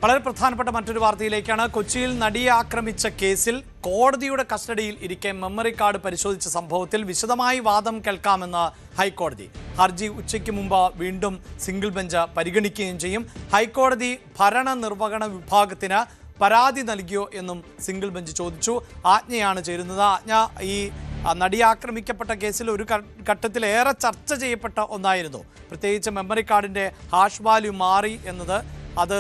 വളരെ പ്രധാനപ്പെട്ട മറ്റൊരു വാർത്തയിലേക്കാണ്. കൊച്ചിയിൽ നടിയെ ആക്രമിച്ച കേസിൽ കോടതിയുടെ കസ്റ്റഡിയിൽ ഇരിക്കെ മെമ്മറി കാർഡ് പരിശോധിച്ച സംഭവത്തിൽ വിശദമായി വാദം കേൾക്കാമെന്ന് ഹൈക്കോടതി. ഹർജി ഉച്ചയ്ക്ക് മുമ്പ് വീണ്ടും സിംഗിൾ ബെഞ്ച് പരിഗണിക്കുകയും ചെയ്യും. ഹൈക്കോടതി ഭരണനിർവഹണ വിഭാഗത്തിന് പരാതി നൽകിയോ എന്നും സിംഗിൾ ബെഞ്ച് ചോദിച്ചു. ആജ്ഞയാണ് ചേരുന്നത്. ആജ്ഞ ഈ നടിയെ ആക്രമിക്കപ്പെട്ട കേസിൽ ഒരു ഘട്ടത്തിൽ ഏറെ ചർച്ച ചെയ്യപ്പെട്ട ഒന്നായിരുന്നു. പ്രത്യേകിച്ച് മെമ്മറി കാർഡിൻ്റെ ഹാഷ് വാല്യൂ മാറി എന്നത്. അത്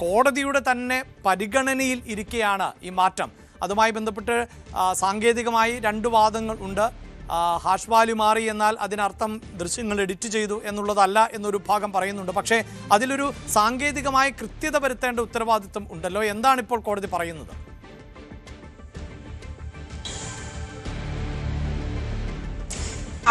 കോടതിയുടെ തന്നെ പരിഗണനയിൽ ഇരിക്കെയാണ് ഈ മാറ്റം. അതുമായി ബന്ധപ്പെട്ട് സാങ്കേതികമായി രണ്ട് വാദങ്ങൾ ഉണ്ട്. ഹാഷ് വാല്യൂ മാറി എന്നാൽ അതിനർത്ഥം ദൃശ്യങ്ങൾ എഡിറ്റ് ചെയ്തു എന്നുള്ളതല്ല എന്നൊരു ഭാഗം പറയുന്നുണ്ട്. പക്ഷേ അതിലൊരു സാങ്കേതികമായി കൃത്യത വരുത്തേണ്ട ഉത്തരവാദിത്വം ഉണ്ടല്ലോ. എന്താണ് ഇപ്പോൾ കോടതി പറയുന്നത്?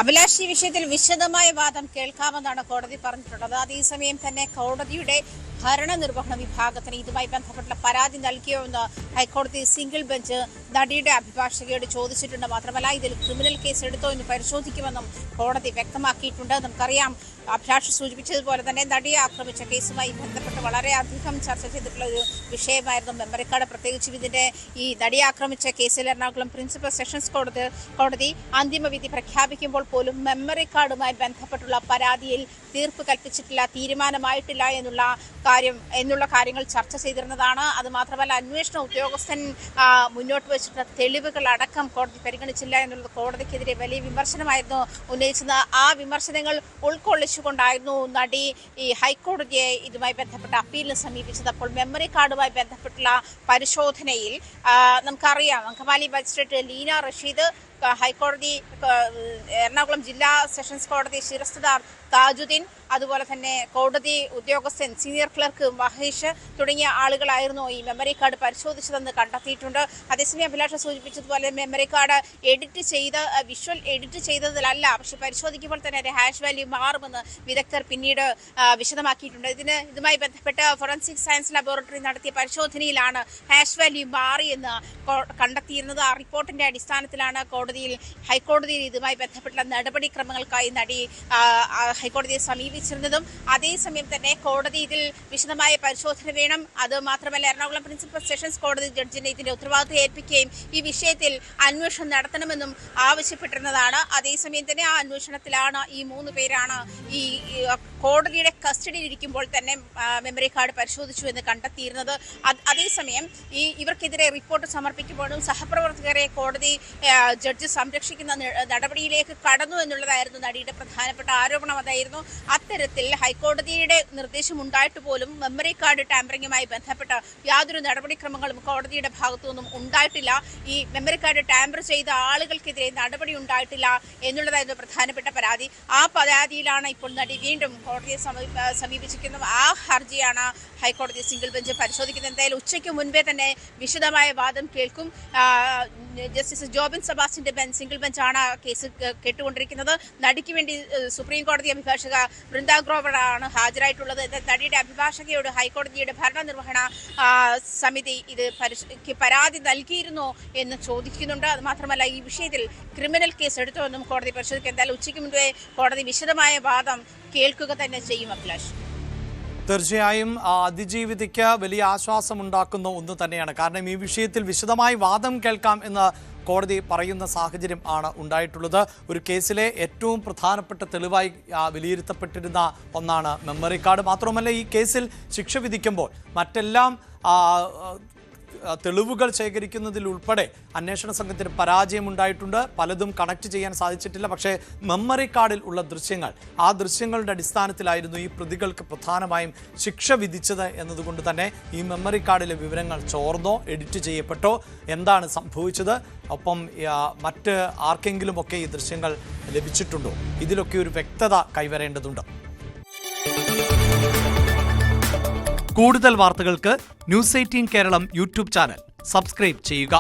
അഭിലാഷ്, ഈ വിഷയത്തിൽ വിശദമായ വാദം കേൾക്കാമെന്നാണ് കോടതി പറഞ്ഞിട്ടുള്ളത്. അതേസമയം തന്നെ കോടതിയുടെ ഭരണനിർവഹണ വിഭാഗത്തിന് ഇതുമായി ബന്ധപ്പെട്ട പരാതി നൽകിയോ എന്ന് ഹൈക്കോടതി സിംഗിൾ ബെഞ്ച് നടിയുടെ അഭിഭാഷകയോട് ചോദിച്ചിട്ടുണ്ട്. മാത്രമല്ല, ഇതിൽ ക്രിമിനൽ കേസ് എടുത്തോ എന്ന് പരിശോധിക്കുമെന്നും കോടതി വ്യക്തമാക്കിയിട്ടുണ്ട്. നമുക്കറിയാം, അഭിലാഷ് സൂചിപ്പിച്ചതുപോലെ തന്നെ നടിയെ ആക്രമിച്ച കേസുമായി ബന്ധപ്പെട്ട് വളരെയധികം ചർച്ച ചെയ്തിട്ടുള്ള ഒരു വിഷയമായിരുന്നു മെമ്മറി കാർഡ്. പ്രത്യേകിച്ചും ഇതിന്റെ ഈ നടിയെ ആക്രമിച്ച കേസിൽ എറണാകുളം പ്രിൻസിപ്പൽ സെഷൻസ് കോടതി അന്തിമവിധി പ്രഖ്യാപിക്കുമ്പോൾ പോലും മെമ്മറി കാർഡുമായി ബന്ധപ്പെട്ടുള്ള പരാതിയിൽ തീർപ്പ് കൽപ്പിച്ചിട്ടില്ല, തീരുമാനമായിട്ടില്ല എന്നുള്ള കാര്യങ്ങൾ ചർച്ച ചെയ്തിരുന്നതാണ്. അത് മാത്രമല്ല, അന്വേഷണ ഉദ്യോഗസ്ഥൻ മുന്നോട്ട് വെച്ചിട്ടുള്ള തെളിവുകൾ അടക്കം കോടതി പരിഗണിച്ചില്ല എന്നുള്ളത് കോടതിക്കെതിരെ വലിയ വിമർശനമായിരുന്നു ഉന്നയിച്ചത്. ആ വിമർശനങ്ങൾ ഉൾക്കൊള്ളിച്ചുകൊണ്ടായിരുന്നു നടി ഈ ഹൈക്കോടതിയെ ഇതുമായി ബന്ധപ്പെട്ട അപ്പീലിന് സമീപിച്ചത്. അപ്പോൾ മെമ്മറി കാർഡുമായി ബന്ധപ്പെട്ടുള്ള പരിശോധനയിൽ നമുക്കറിയാം, അങ്കമാലി മജിസ്ട്രേറ്റ് ലീന റഷീദ്, ഹൈക്കോടതി എറണാകുളം ജില്ലാ സെഷൻസ് കോടതി ശിരസ്തദാർ താജുദ്ദീൻ, അതുപോലെ തന്നെ കോടതി ഉദ്യോഗസ്ഥൻ സീനിയർ ക്ലർക്ക് മഹേഷ് തുടങ്ങിയ ആളുകളായിരുന്നു ഈ മെമ്മറി കാർഡ് പരിശോധിച്ചതെന്ന് കണ്ടെത്തിയിട്ടുണ്ട്. അതേസമയം അഭിലാഷ സൂചിപ്പിച്ചതുപോലെ മെമ്മറി കാർഡ് വിഷ്വൽ എഡിറ്റ് ചെയ്തതിലല്ല, പക്ഷെ പരിശോധിക്കുമ്പോൾ തന്നെ ഒരു ഹാഷ് വാല്യൂ മാറുമെന്ന് വിദഗ്ധർ പിന്നീട് വിശദമാക്കിയിട്ടുണ്ട്. ഇതുമായി ബന്ധപ്പെട്ട് ഫോറൻസിക് സയൻസ് ലബോറട്ടറി നടത്തിയ പരിശോധനയിൽ ഹാഷ് വാല്യൂ മാറിയെന്ന് കണ്ടെത്തിയിരുന്നത്. ആ റിപ്പോർട്ടിന്റെ അടിസ്ഥാനത്തിലാണ് ഹൈക്കോടതിയിൽ ഇതുമായി ബന്ധപ്പെട്ട നടപടിക്രമങ്ങൾക്കായി നടി ഹൈക്കോടതിയെ സമീപിച്ചിരുന്നതും. അതേസമയം തന്നെ കോടതി ഇതിൽ വിശദമായ പരിശോധന വേണം. അത് മാത്രമല്ല, എറണാകുളം പ്രിൻസിപ്പൽ സെഷൻസ് കോടതി ജഡ്ജിനെ ഇതിന്റെ ഉത്തരവാദിത്വം ഏൽപ്പിക്കുകയും ഈ വിഷയത്തിൽ അന്വേഷണം നടത്തണമെന്നും ആവശ്യപ്പെട്ടിരുന്നതാണ്. അതേസമയം തന്നെ ആ അന്വേഷണത്തിലാണ് ഈ 3 പേരാണ് ഈ കോടതിയുടെ കസ്റ്റഡിയിൽ ഇരിക്കുമ്പോൾ തന്നെ മെമ്മറി കാർഡ് പരിശോധിച്ചു എന്ന് കണ്ടെത്തിയിരുന്നത്. അതേസമയം ഇവർക്കെതിരെ റിപ്പോർട്ട് സമർപ്പിക്കുമ്പോഴും സഹപ്രവർത്തകരെ കോടതി ജഡ്ജ് സംരക്ഷിക്കുന്ന നടപടിയിലേക്ക് കടന്നു എന്നുള്ളതായിരുന്നു നടിയുടെ പ്രധാനപ്പെട്ട ആരോപണം. അതായിരുന്നു, അത്തരത്തിൽ ഹൈക്കോടതിയുടെ നിർദ്ദേശം ഉണ്ടായിട്ട് പോലും മെമ്മറി കാർഡ് ടാമ്പറിങ്ങുമായി ബന്ധപ്പെട്ട യാതൊരു നടപടിക്രമങ്ങളും കോടതിയുടെ ഭാഗത്തു നിന്നും ഉണ്ടായിട്ടില്ല. ഈ മെമ്മറി കാർഡ് ടാമ്പർ ചെയ്ത ആളുകൾക്കെതിരെ നടപടി ഉണ്ടായിട്ടില്ല എന്നുള്ളതായിരുന്നു പ്രധാനപ്പെട്ട പരാതി. ആ പരാതിയിലാണ് ഇപ്പോൾ നടി വീണ്ടും കോടതിയെ സമീപിച്ചിരിക്കുന്നത്. ആ ഹർജിയാണ് ഹൈക്കോടതി സിംഗിൾ ബെഞ്ച് പരിശോധിക്കുന്നത്. എന്തായാലും ഉച്ചയ്ക്ക് മുൻപേ തന്നെ വിശദമായ വാദം കേൾക്കും. ജസ്റ്റിസ് ജോബിൻ സെബാസ്റ്റ്യന്റെ സിംഗിൾ ബെഞ്ചാണ് കേസ് കേട്ടുകൊണ്ടിരിക്കുന്നത്. നടിക്ക് വേണ്ടി സുപ്രീം കോടതി അഭിഭാഷക വൃന്ദ ഗ്രോവറാണ് ഹാജരായിട്ടുള്ളത്. നടിയുടെ അഭിഭാഷകയോട് ഹൈക്കോടതിയുടെ ഭരണനിർവഹണ സമിതി പരാതി നൽകിയിരുന്നോ എന്ന് ചോദിക്കുന്നുണ്ട്. അത് മാത്രമല്ല, ഈ വിഷയത്തിൽ ക്രിമിനൽ കേസ് എടുത്തോ എന്നും കോടതി പരിശോധിക്കും. എന്തായാലും ഉച്ചയ്ക്ക് മുൻപേ കോടതി വിശദമായ വാദം കേൾക്കുക തന്നെ ചെയ്യും. അഭിലാഷ്, തീർച്ചയായും അതിജീവിതയ്ക്ക് വലിയ ആശ്വാസമുണ്ടാക്കുന്ന ഒന്ന് തന്നെയാണ്. കാരണം ഈ വിഷയത്തിൽ വിശദമായി വാദം കേൾക്കാം എന്ന് കോടതി പറയുന്ന സാഹചര്യം ആണ് ഉണ്ടായിട്ടുള്ളത്. ഒരു കേസിലെ ഏറ്റവും പ്രധാനപ്പെട്ട തെളിവായി വിലയിരുത്തപ്പെട്ടിരുന്ന ഒന്നാണ് മെമ്മറി കാർഡ്. മാത്രമല്ല, ഈ കേസിൽ ശിക്ഷ വിധിക്കുമ്പോൾ മറ്റെല്ലാം തെളിവുകൾ ശേഖരിക്കുന്നതിലുൾപ്പെടെ അന്വേഷണ സംഘത്തിന് പരാജയമുണ്ടായിട്ടുണ്ട്. പലതും കണക്ട് ചെയ്യാൻ സാധിച്ചിട്ടില്ല. പക്ഷേ മെമ്മറി കാർഡിൽ ഉള്ള ആ ദൃശ്യങ്ങളുടെ അടിസ്ഥാനത്തിലായിരുന്നു ഈ പ്രതികൾക്ക് പ്രധാനമായും ശിക്ഷ വിധിച്ചത് എന്നതുകൊണ്ട് തന്നെ ഈ മെമ്മറി കാർഡിലെ വിവരങ്ങൾ ചോർന്നോ, എഡിറ്റ് ചെയ്യപ്പെട്ടോ, എന്താണ് സംഭവിച്ചത്, ഒപ്പം മറ്റ് ആർക്കെങ്കിലുമൊക്കെ ഈ ദൃശ്യങ്ങൾ ലഭിച്ചിട്ടുണ്ടോ, ഇതിലൊക്കെ ഒരു വ്യക്തത കൈവരേണ്ടതുണ്ട്. കൂടുതൽ വാർത്തകൾക്ക് news 18 Keralam YouTube channel subscribe ചെയ്യുക.